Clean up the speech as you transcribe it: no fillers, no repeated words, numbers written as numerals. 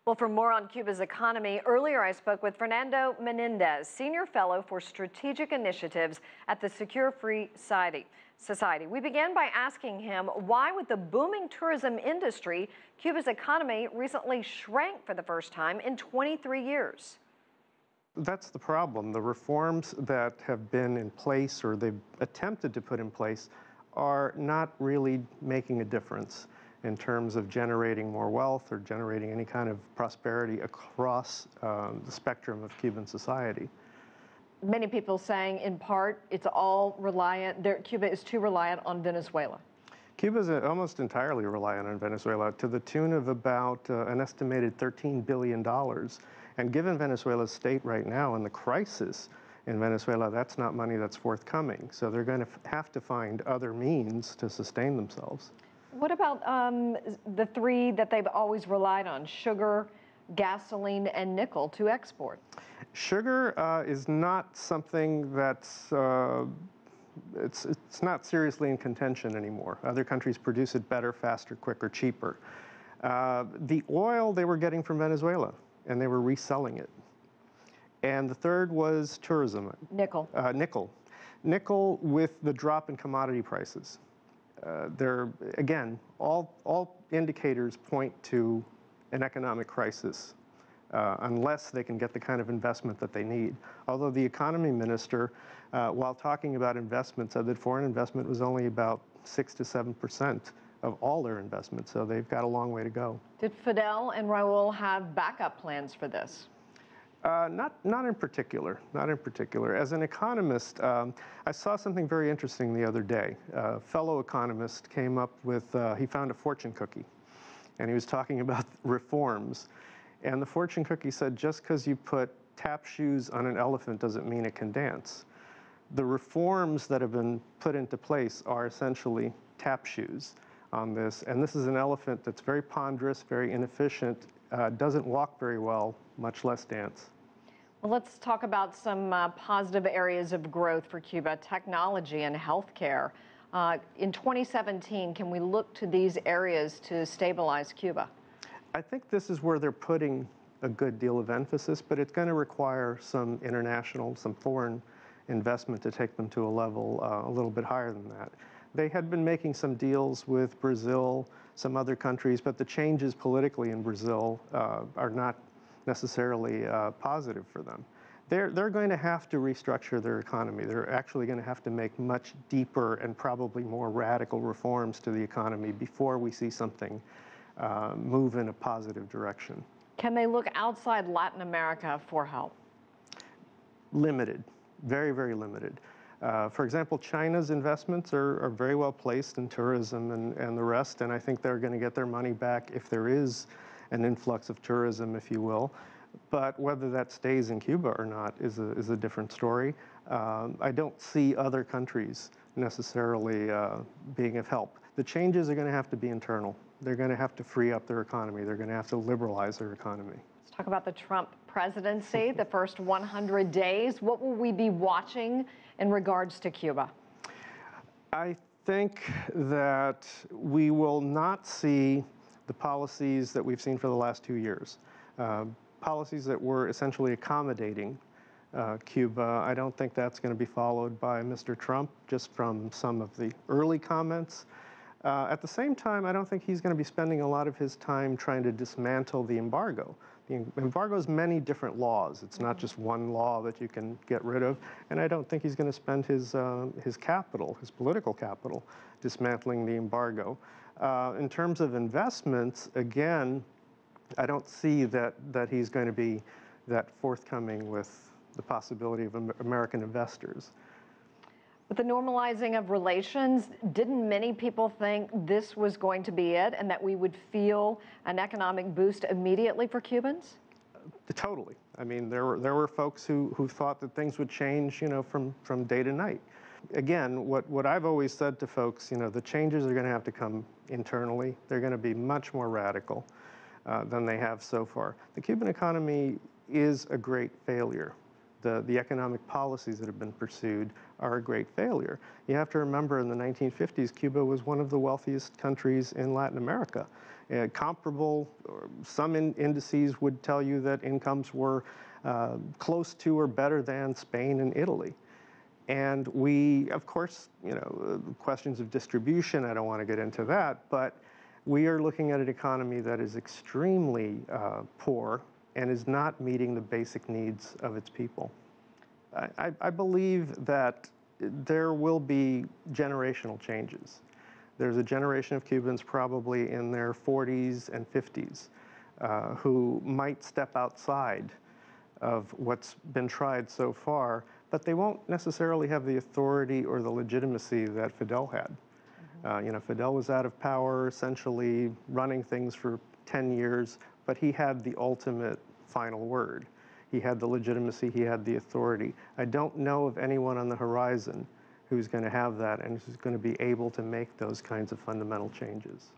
Well, for more on Cuba's economy, earlier I spoke with Fernando Menendez, Senior Fellow for Strategic Initiatives at the Secure Free Society. We began by asking him why, with the booming tourism industry, Cuba's economy recently shrank for the first time in 23 years. That's the problem. The reforms that have been in place or they've attempted to put in place are not really making a difference in terms of generating more wealth or generating any kind of prosperity across the spectrum of Cuban society. Many people saying, in part, it's all reliant, Cuba is too reliant on Venezuela. Cuba is almost entirely reliant on Venezuela to the tune of about an estimated $13 billion. And given Venezuela's state right now and the crisis in Venezuela, that's not money that's forthcoming. So they're going to have to find other means to sustain themselves. What about the three that they've always relied on, sugar, gasoline, and nickel to export? Sugar is not something that's, it's not seriously in contention anymore. Other countries produce it better, faster, quicker, cheaper. The oil they were getting from Venezuela, and they were reselling it. And the third was tourism. Nickel. Nickel with the drop in commodity prices. Again, all indicators point to an economic crisis unless they can get the kind of investment that they need. Although the economy minister, while talking about investment, said that foreign investment was only about 6 to 7% of all their investment, so they've got a long way to go. Did Fidel and Rauls have backup plans for this? Not in particular, not in particular. As an economist, I saw something very interesting the other day. A fellow economist came up with, he found a fortune cookie, and he was talking about reforms. And the fortune cookie said, just because you put tap shoes on an elephant doesn't mean it can dance. The reforms that have been put into place are essentially tap shoes on this. And this is an elephant that's very ponderous, very inefficient, doesn't walk very well, much less dance. Well, let's talk about some positive areas of growth for Cuba, technology and healthcare. In 2017, can we look to these areas to stabilize Cuba? I think this is where they're putting a good deal of emphasis, but it's going to require some international, some foreign investment to take them to a level a little bit higher than that. They had been making some deals with Brazil, some other countries, but the changes politically in Brazil are not necessarily positive for them. They're going to have to restructure their economy. They're actually going to have to make much deeper and probably more radical reforms to the economy before we see something move in a positive direction. Can they look outside Latin America for help? Limited, very, very limited. For example, China's investments are very well placed in tourism and the rest, and I think they're going to get their money back if there is an influx of tourism, if you will. But whether that stays in Cuba or not is a different story. I don't see other countries necessarily being of help. The changes are going to have to be internal. They're going to have to free up their economy. They're going to have to liberalize their economy. Let's talk about the Trump presidency, the first 100 days. What will we be watching in regards to Cuba? I think that we will not see the policies that we've seen for the last 2 years. Policies that were essentially accommodating Cuba. I don't think that's going to be followed by Mr. Trump, just from some of the early comments. At the same time, I don't think he's going to be spending a lot of his time trying to dismantle the embargo. The embargo has many different laws. It's not just one law that you can get rid of, and I don't think he's going to spend his capital, his political capital, dismantling the embargo. In terms of investments, again, I don't see that he's going to be that forthcoming with the possibility of American investors. With the normalizing of relations, didn't many people think this was going to be it and that we would feel an economic boost immediately for Cubans? Totally. I mean, there were folks who thought that things would change, you know, from day to night. Again, what I've always said to folks, you know, the changes are going to have to come internally. They're going to be much more radical than they have so far. The Cuban economy is a great failure. The economic policies that have been pursued are a great failure. You have to remember in the 1950s, Cuba was one of the wealthiest countries in Latin America. Comparable, or some indices would tell you that incomes were close to or better than Spain and Italy. And we, of course, questions of distribution, I don't want to get into that, but we are looking at an economy that is extremely poor and is not meeting the basic needs of its people. I believe that there will be generational changes. There's a generation of Cubans probably in their 40s and 50s who might step outside of what's been tried so far, but they won't necessarily have the authority or the legitimacy that Fidel had. Fidel was out of power, essentially running things for 10 years, but he had the ultimate final word. He had the legitimacy, he had the authority. I don't know of anyone on the horizon who's going to have that and who's going to be able to make those kinds of fundamental changes.